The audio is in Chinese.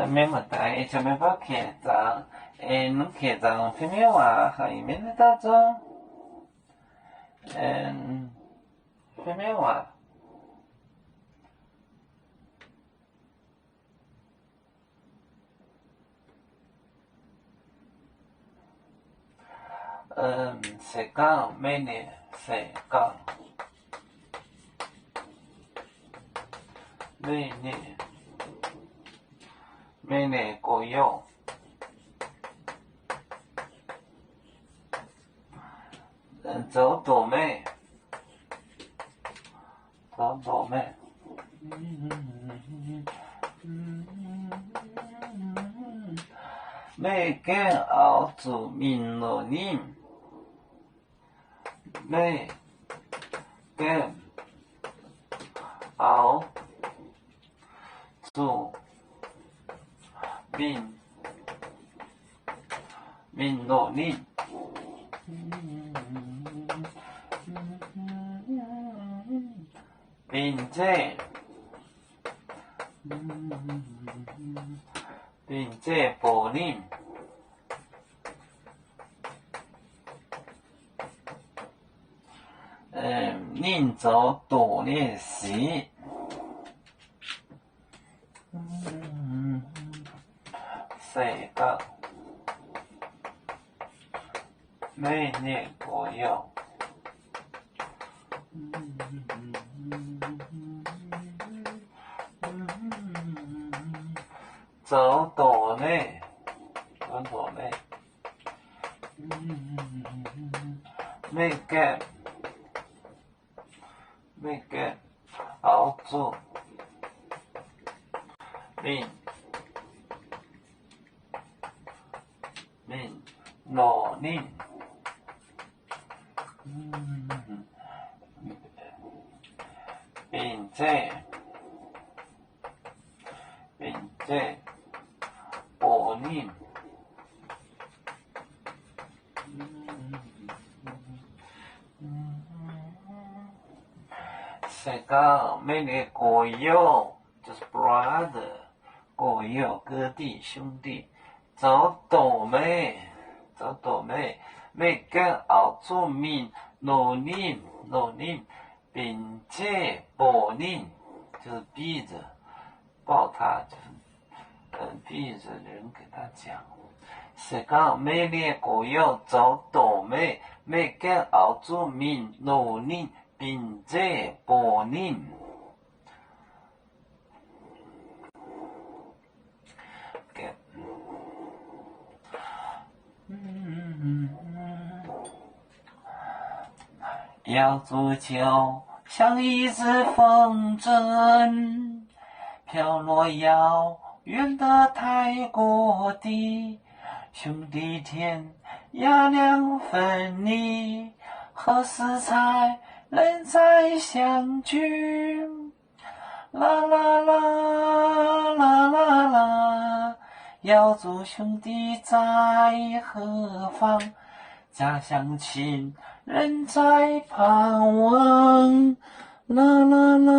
me mata hecho me va que ta no que ta fe me va hay me ta zo fe me va se ka me ne se ka me ne ko yo走躲妹走躲妹妹跟熬煮面罗宁妹跟熬煮面罗宁并且保宁宁走多练习这个没念过哟走多累走多累没干熬住命努力并且保宁这个没得国友就是 brother 国友哥弟兄弟走斗妹妹跟熬住命努力并且保宁就是逼着抱他就是逼着人给他讲是讲妹的国友走斗妹跟熬住命努力并且保宁要足球像一只风筝飘落遥远的太国地兄弟天涯两分离何时才能再相聚啦啦啦啦啦啦要祝兄弟在何方家乡亲人在盼望啦啦啦